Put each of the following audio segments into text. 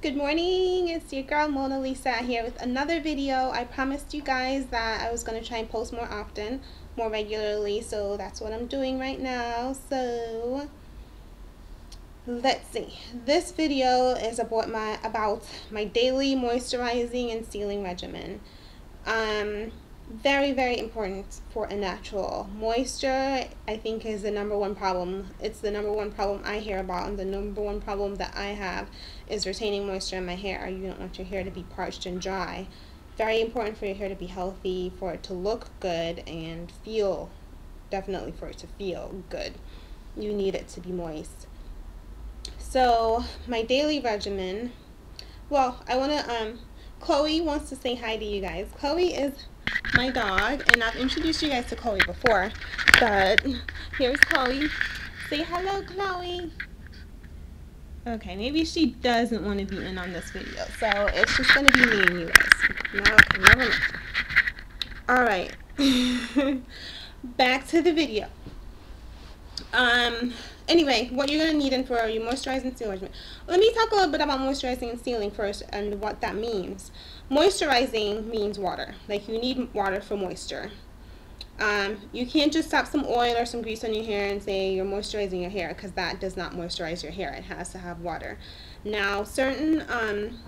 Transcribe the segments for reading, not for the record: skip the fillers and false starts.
Good morning, it's your girl Mona Lisa here with another video. I promised you guys that I was going to try and post more often, more regularly, so that's what I'm doing right now. So let's see. This video is about my daily moisturizing and sealing regimen. Very important for a natural. Moisture, I think, is the number one problem. It's the number one problem I hear about, and the number one problem that I have is retaining moisture in my hair. You don't want your hair to be parched and dry. Very important for your hair to be healthy, for it to look good and feel, definitely for it to feel good. You need it to be moist. So my daily regimen, well, Chloe wants to say hi to you guys. Chloe is my dog, and I've introduced you guys to Chloe before, but here's Chloe. Say hello, Chloe. Okay, maybe she doesn't want to be in on this video, so it's just going to be me and you guys. No, okay, never mind. Alright, back to the video. Anyway, what you're going to need for your moisturizing and sealing regimen. Let me talk a little bit about moisturizing and sealing first and what that means. Moisturizing means water. Like, you need water for moisture. You can't just slap some oil or some grease on your hair and say you're moisturizing your hair, because that does not moisturize your hair. It has to have water. Now, certain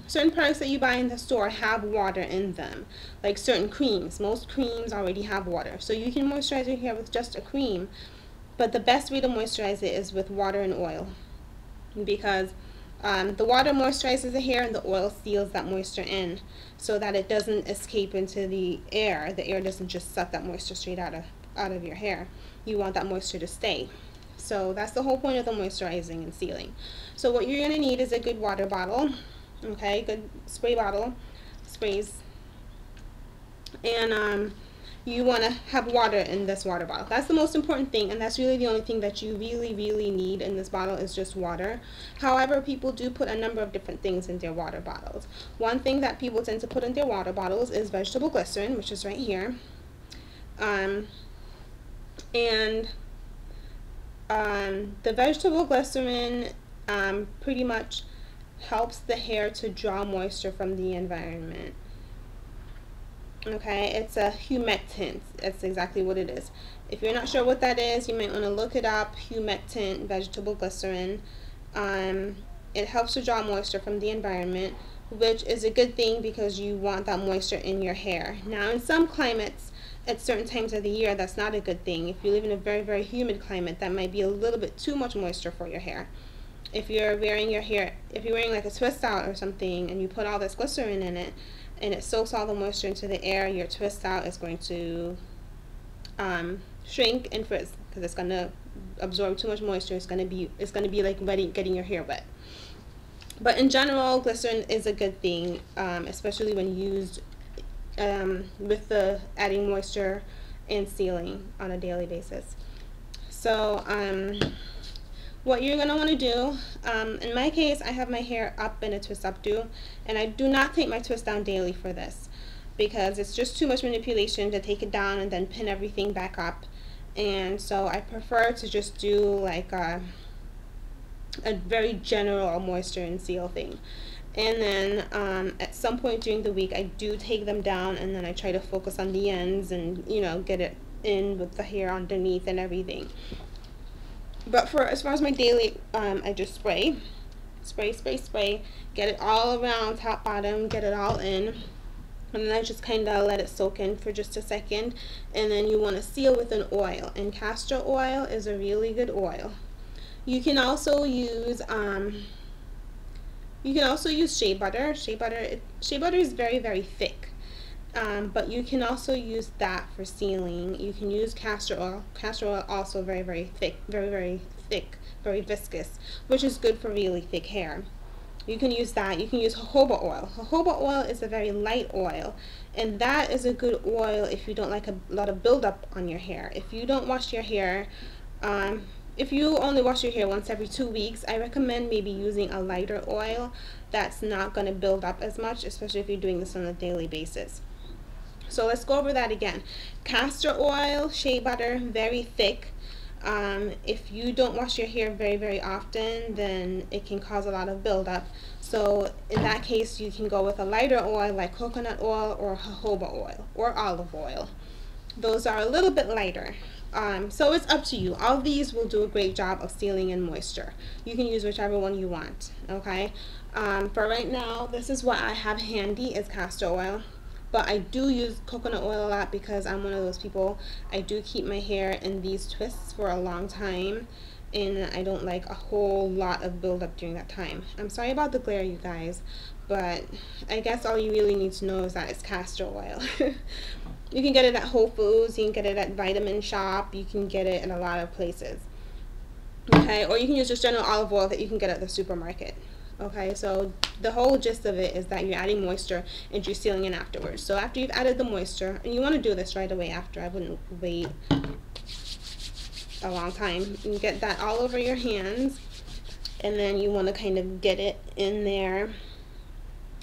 products that you buy in the store have water in them, like certain creams. Most creams already have water, so you can moisturize your hair with just a cream. But the best way to moisturize it is with water and oil, because the water moisturizes the hair and the oil seals that moisture in so that it doesn't escape into the air. The air doesn't just suck that moisture straight out of your hair. You want that moisture to stay. So that's the whole point of the moisturizing and sealing. So what you're going to need is a good water bottle, okay, good spray bottle, sprays, and you want to have water in this water bottle. That's the most important thing, and that's really the only thing that you really need in this bottle is just water. However, people do put a number of different things in their water bottles. One thing that people tend to put in their water bottles is vegetable glycerin, which is right here. The vegetable glycerin pretty much helps the hair to draw moisture from the environment. Okay, it's a humectant. That's exactly what it is. If you're not sure what that is, you might want to look it up. Humectant, vegetable glycerin. It helps to draw moisture from the environment, which is a good thing because you want that moisture in your hair. Now, in some climates, at certain times of the year, that's not a good thing. If you live in a very humid climate, that might be a little bit too much moisture for your hair. If you're wearing like a twist out or something, and you put all this glycerin in it, and it soaks all the moisture into the air, your twist out is going to shrink and frizz because it's going to absorb too much moisture. It's going to be like getting your hair wet. But in general, glycerin is a good thing, especially when used with the adding moisture and sealing on a daily basis. So what you're going to want to do, in my case, I have my hair up in a twist updo, and I do not take my twist down daily for this because it's just too much manipulation to take it down and then pin everything back up. And so I prefer to just do like a very general moisture and seal thing. And then at some point during the week, I do take them down, and then I try to focus on the ends and, you know, get it in with the hair underneath and everything. But as far as my daily, I just spray, get it all around, top, bottom, get it all in, and then I just kind of let it soak in for just a second. And then you want to seal with an oil, and castor oil is a really good oil. You can also use shea butter. Shea butter is very thick. But you can also use that for sealing. You can use castor oil. Castor oil also very thick, very thick, very viscous, which is good for really thick hair. You can use that. You can use jojoba oil. Jojoba oil is a very light oil, and that is a good oil if you don't like a lot of buildup on your hair. If you don't wash your hair, if you only wash your hair once every 2 weeks, I recommend maybe using a lighter oil that's not going to build up as much, especially if you're doing this on a daily basis. So let's go over that again. Castor oil, shea butter, very thick. If you don't wash your hair very often, then it can cause a lot of buildup. So in that case, you can go with a lighter oil like coconut oil or jojoba oil or olive oil. Those are a little bit lighter. So it's up to you. All these will do a great job of sealing in moisture. You can use whichever one you want, okay? For right now, this is what I have handy is castor oil. But I do use coconut oil a lot because I'm one of those people. I do keep my hair in these twists for a long time, and I don't like a whole lot of buildup during that time. I'm sorry about the glare, you guys, but I guess all you really need to know is that it's castor oil. You can get it at Whole Foods, you can get it at Vitamin Shop, you can get it in a lot of places. Okay, or you can use just general olive oil that you can get at the supermarket. Okay, so the whole gist of it is that you're adding moisture and you're sealing in afterwards. So after you've added the moisture, and you want to do this right away after, I wouldn't wait a long time. You get that all over your hands, and then you want to kind of get it in there.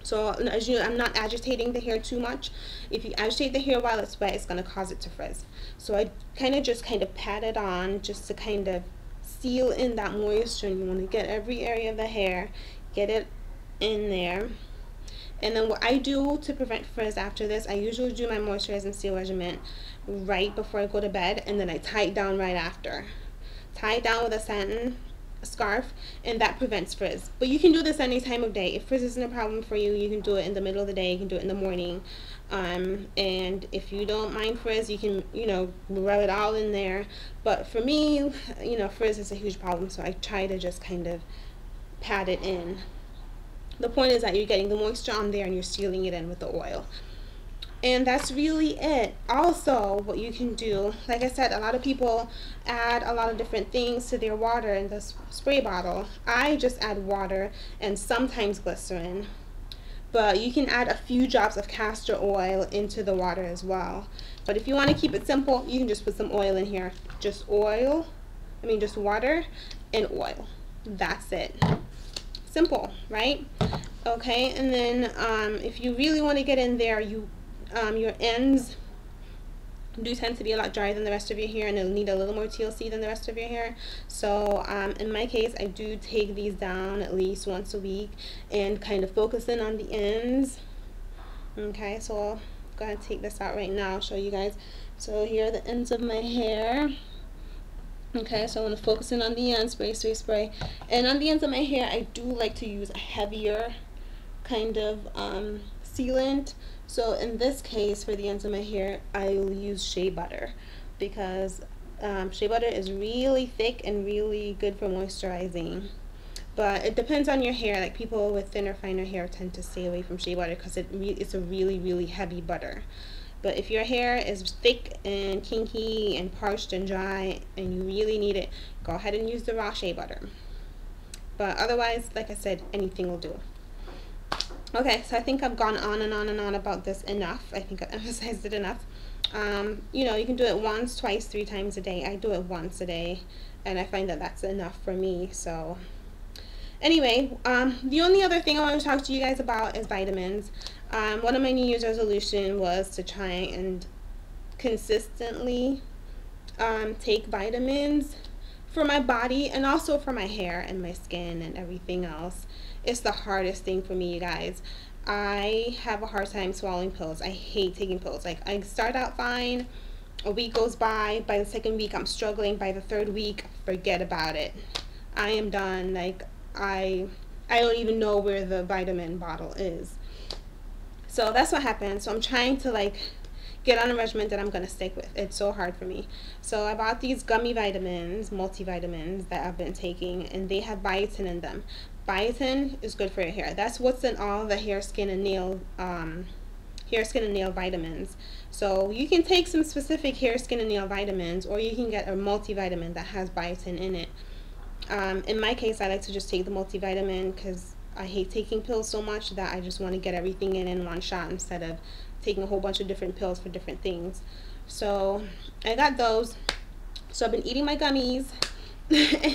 So as you, I'm not agitating the hair too much. If you agitate the hair while it's wet, it's going to cause it to frizz. So I just kind of pat it on just to kind of seal in that moisture. And you want to get every area of the hair, get it in there. And then what I do to prevent frizz after this, I usually do my moisturize and seal regimen right before I go to bed, and then I tie it down right after. Tie it down with a satin scarf, and that prevents frizz. But you can do this any time of day. If frizz isn't a problem for you, you can do it in the middle of the day, you can do it in the morning. And if you don't mind frizz, you can, you know, rub it all in there. But for me, you know, frizz is a huge problem, so I try to just kind of pat it in. The point is that you're getting the moisture on there and you're sealing it in with the oil. And that's really it. Also, what you can do, like I said, a lot of people add a lot of different things to their water in the spray bottle. I just add water and sometimes glycerin. But you can add a few drops of castor oil into the water as well. But if you want to keep it simple, you can just put some oil in here. Just water and oil. That's it. Simple, right? Okay, and then if you really want to get in there, your ends do tend to be a lot drier than the rest of your hair, and it'll need a little more TLC than the rest of your hair. So in my case, I do take these down at least once a week and kind of focus in on the ends. Okay, so I'll go ahead and take this out right now, show you guys. So here are the ends of my hair. Okay, so I'm going to focus in on the ends, spray. And on the ends of my hair, I do like to use a heavier kind of sealant. So in this case, for the ends of my hair, I'll use shea butter, because shea butter is really thick and really good for moisturizing. But it depends on your hair. Like people with thinner, finer hair tend to stay away from shea butter because it's a really heavy butter. But if your hair is thick and kinky and parched and dry and you really need it, go ahead and use the raw shea butter. But otherwise, like I said, anything will do. Okay, so I think I've gone on and on about this enough. I think I've emphasized it enough. You know, you can do it once, twice, 3 times a day. I do it once a day, and I find that that's enough for me. So anyway, the only other thing I want to talk to you guys about is vitamins. One of my New Year's resolution was to try and consistently take vitamins for my body and also for my hair and my skin and everything else. It's the hardest thing for me, you guys. I have a hard time swallowing pills. I hate taking pills. Like, I start out fine, a week goes by the second week I'm struggling, by the third week, forget about it. I am done. Like, I don't even know where the vitamin bottle is. So that's what happened. So I'm trying to like get on a regimen that I'm going to stick with. It's so hard for me. So I bought these gummy vitamins, multivitamins, that I've been taking, and they have biotin in them. Biotin is good for your hair. That's what's in all the hair, skin, and nail vitamins. So you can take some specific hair, skin, and nail vitamins, or you can get a multivitamin that has biotin in it. In my case, I like to just take the multivitamin because I hate taking pills so much that I just want to get everything in one shot instead of taking a whole bunch of different pills for different things. So I got those. So I've been eating my gummies.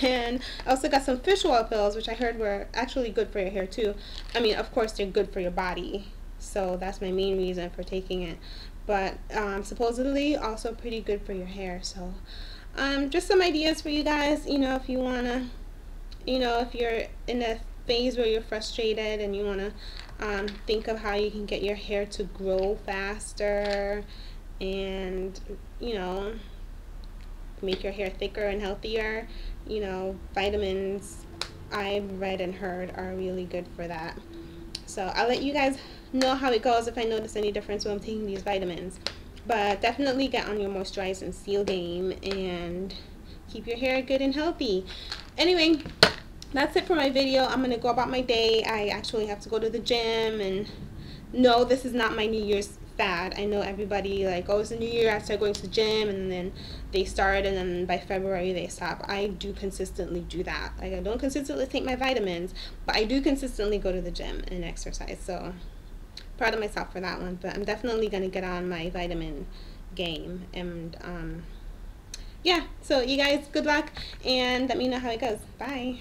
And I also got some fish oil pills, which I heard were actually good for your hair too. I mean, of course, they're good for your body. So that's my main reason for taking it. But supposedly also pretty good for your hair. So just some ideas for you guys, you know, if you want to, you know, if you're in a phase where you're frustrated and you want to think of how you can get your hair to grow faster and, you know, make your hair thicker and healthier. You know, vitamins, I've read and heard, are really good for that. So I'll let you guys know how it goes if I notice any difference when I'm taking these vitamins. But definitely get on your moisturize and seal game and keep your hair good and healthy. Anyway, that's it for my video. I'm going to go about my day. I actually have to go to the gym, and no, this is not my New Year's fad. I know everybody like, oh, it's the New Year, I start going to the gym, and then they start, and then by February they stop. I do consistently do that. Like, I don't consistently take my vitamins, but I do consistently go to the gym and exercise. So proud of myself for that one. But I'm definitely going to get on my vitamin game. And yeah, so you guys, good luck, and let me know how it goes. Bye.